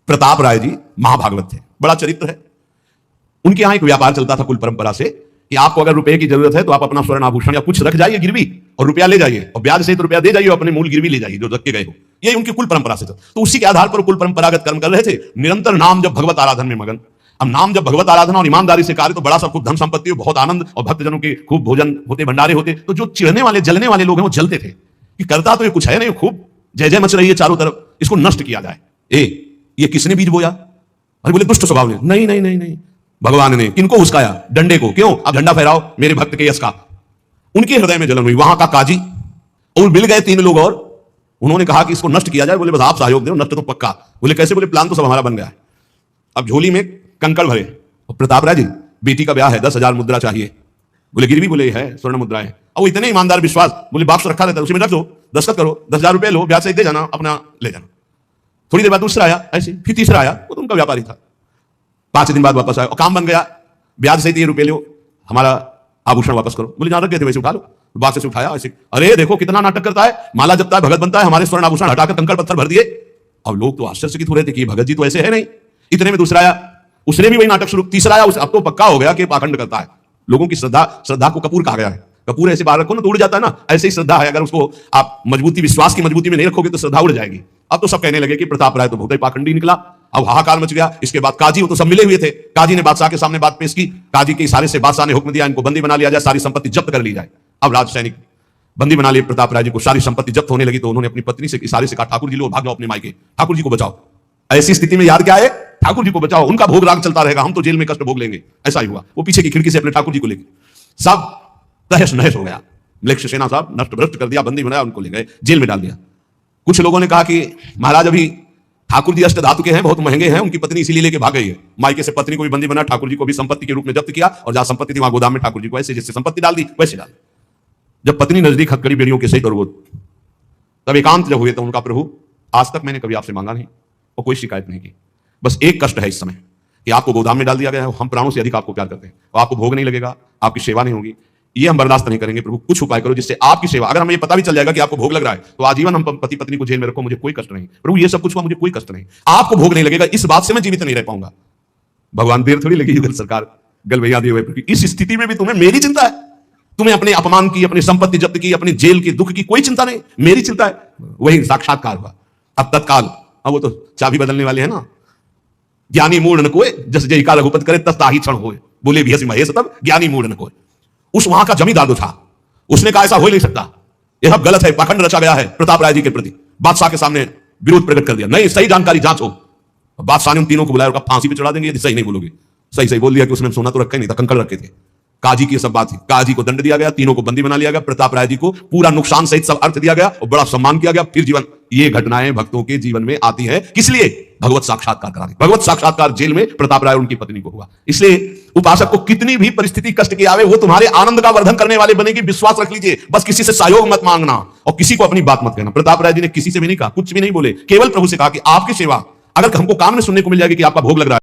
प्रताप राय जी महाभागवत थे, बड़ा चरित्र है। उनके यहां एक व्यापार चलता था कुल परंपरा से कि आपको अगर रुपए की जरूरत है तो आप अपना स्वर्ण आभूषण या कुछ रख जाइए गिरवी और रुपया ले जाइए, और ब्याज सहित रुपया दे जाइए, अपने मूल गिरवी ले जाइए जो रख के गए हो। ये उनकी कुल परंपरा से था। तो उसी के आधार पर कुल परंपरागत कर्म कर रहे थे, निरंतर नाम जब भगवत आराधन में मगन। अब नाम जब भगवत आराधना और ईमानदारी से कार्य तो बड़ा सब खूब धन संपत्ति, बहुत आनंद और भक्तजनों के खूब भोजन होते, भंडारे होते। तो जो चिढ़ने वाले जलने वाले लोग हैं वो जलते थे कि करता तो ये कुछ है नहीं, खूब जय जय मच रही है चारों तरफ, इसको नष्ट किया जाए। ये किसने बीज बोया? अरे बोले दुष्ट स्वभाव ने। नहीं नहीं नहीं नहीं, भगवान ने। किनको उस्काया? डंडे को। क्यों? अब झंडा फहराओ मेरे भक्त के यश का। उनके हृदय में जलन हुई। वहां का काजी और मिल गए 3 लोग और, उन्होंने कहा कि इसको नष्ट किया जाए। बोले बस आप सहयोग दो, नष्ट तो पक्का। बोले कैसे? बोले प्लान तो सब हमारा बन गया है। अब झोली में कंकड़ भरे, प्रताप राय जी बेटी का ब्याह है, 10,000 मुद्रा चाहिए। बोले गिरवी? बोले है, स्वर्ण मुद्रा है। और इतने ईमानदार विश्वास, बोले बाप से रखा रहता है, उसी में रख दो, दस्तखत करो, 10,000 रुपए लो, ब्याज से दे जाना, अपना ले जाना। थोड़ी देर बाद दूसरा आया ऐसे, फिर तीसरा आया, वो तो उनका व्यापारी था। 5 दिन बाद वापस आया और काम बन गया, ब्याज सहित ये रुपए लो, हमारा आभूषण वापस करो। बोले जहां रख गए थे वैसे उठा लो। बात से उठाया ऐसे, अरे देखो कितना नाटक करता है, माला जपता है, भगत बनता है, हमारे स्वर्ण आभूषण हटाकर कंकड़ पत्थर भर दिए। अब लोग तो आश्चर्यचकित हो रहे थे कि भगत जी तो ऐसे है नहीं। इतने में दूसरा आया, उसने भी वही नाटक शुरू। तीसरा आया, अब तो पक्का हो गया कि पाखंड करता है। लोगों की श्रद्धा को कपूर कहा गया है। कपूर ऐसे बाहर रखो ना तो उड़ जाता है ना, ऐसे ही श्रद्धा है, अगर उसको आप मजबूती, विश्वास की मजबूती में नहीं रखोगे तो श्रद्धा उड़ जाएगी। अब तो सब कहने लगे कि प्रताप राय तो बहुत ही पाखंडी निकला। अब हाहाकार मच गया। इसके बाद काजी, वो तो सब मिले हुए थे, काजी ने बादशाह के सामने बात पेश की। काजी के इशारे से बादशाह ने हुक्म दिया इनको बंदी बना लिया जाए, सारी संपत्ति जब्त कर ली जाए। अब राज सैनिक बंदी बना लिए प्रताप राय जी को, सारी संपत्ति जब्त होने लगी। तो उन्होंने अपनी पत्नी से इशारे से कहा, ठाकुर जी लो, भाग जाओ अपने मायके, ठाकुर जी को बचाओ। ऐसी स्थिति में याद क्या है? ठाकुर जी को बचाओ, उनका भोग राग चलता रहेगा, हम तो जेल में कष्ट भोग लेंगे। ऐसा ही हुआ। वो पीछे की खिड़की से अपने ठाकुर जी को लेके सब तहस नहस हो गया। मलेक्ष सेना साहब नष्ट भ्रष्ट कर दिया, बंदी बनाया, उनको ले गए, जेल में डाल दिया। कुछ लोगों ने कहा कि महाराज अभी ठाकुर जी अष्ट धातु के हैं, बहुत महंगे हैं, उनकी पत्नी इसीलिए लेके भाग गई है। मायके से पत्नी को भी बंदी बना, ठाकुर जी को भी संपत्ति के रूप में जब्त किया, और जहां संपत्ति थी वहां गोदाम में ठाकुर जी को ऐसे जैसे संपत्ति डाल दी वैसे डाल। जब पत्नी नजदीक हथकड़ी बेड़ियों के सहित और वो तब एकांत जब हुए तो उनका, प्रभु आज तक मैंने कभी आपसे मांगा नहीं और कोई शिकायत नहीं की, बस एक कष्ट है इस समय कि आपको गोदाम में डाल दिया गया है, हम प्राणों से अधिक आपको प्यार करते हैं, और आपको भोग नहीं लगेगा, आपकी सेवा नहीं होगी, ये हम बर्दाश्त नहीं करेंगे। प्रभु कुछ उपाय करो जिससे आपकी सेवा, अगर हमें ये पता भी चल जाएगा कि आपको भोग लग रहा है तो आजीवन हम पति पत्नी को जेल में रखो, मुझे कोई कष्ट नहीं। प्रभु ये सब कुछ हुआ, मुझे कोई कष्ट नहीं, आपको भोग नहीं लगेगा, इस बात से मैं जीवित नहीं रह पाऊंगा। भगवान देर थोड़ी लगी इधर सरकार गल भैया दिए हुए, इस स्थिति में भी तुम्हें मेरी चिंता है, तुम्हें अपने अपमान की, अपनी संपत्ति जब्त की, अपनी जेल के दुख की कोई चिंता नहीं, मेरी चिंता है। वही साक्षात्कार हुआ। अब तत्काल, अब वो तो चाबी बदलने वाले हैं ना, ज्ञानी मूढ़ न कोय जस जय का रघुपत करे तस ताहि क्षण होए, बोले भी हसी महेश तब ज्ञानी मूढ़ न कोय। उस वहां का जमींदार जो था उसने कहा ऐसा हो नहीं सकता, यह सब गलत है, पाखंड रचा गया है प्रताप राय जी के प्रति। बादशाह के सामने विरोध प्रकट कर दिया, नहीं सही जानकारी जांच हो। बादशाह ने उन तीनों को बुलाया और फांसी पे चढ़ा देंगे यदि सही नहीं बोलोगे। सही सही बोल दिया कि उसने सोना तो रखा ही नहीं था, कंकड़ रखे थे। काजी की सब बात थी, काजी को दंड दिया गया, तीनों को बंदी बना लिया गया, प्रताप राय जी को पूरा नुकसान सहित सब अर्थ दिया गया और बड़ा सम्मान किया गया। फिर जीवन, ये घटनाएं भक्तों के जीवन में आती है, किस लिए? भगवत साक्षात्कार कराने। भगवत साक्षात्कार जेल में प्रताप राय और उनकी पत्नी को हुआ। इसलिए उपासक को कितनी भी परिस्थिति कष्ट की आवे, वो तुम्हारे आनंद का वर्धन करने वाले बनेगी, विश्वास रख लीजिए। बस किसी से सहयोग मत मांगना और किसी को अपनी बात मत कहना। प्रताप राय जी ने किसी से भी नहीं कहा, कुछ भी नहीं बोले, केवल प्रभु से कहा कि आपकी सेवा अगर हमको काम में सुनने को मिल जाएगी कि आपका भोग लग रहा है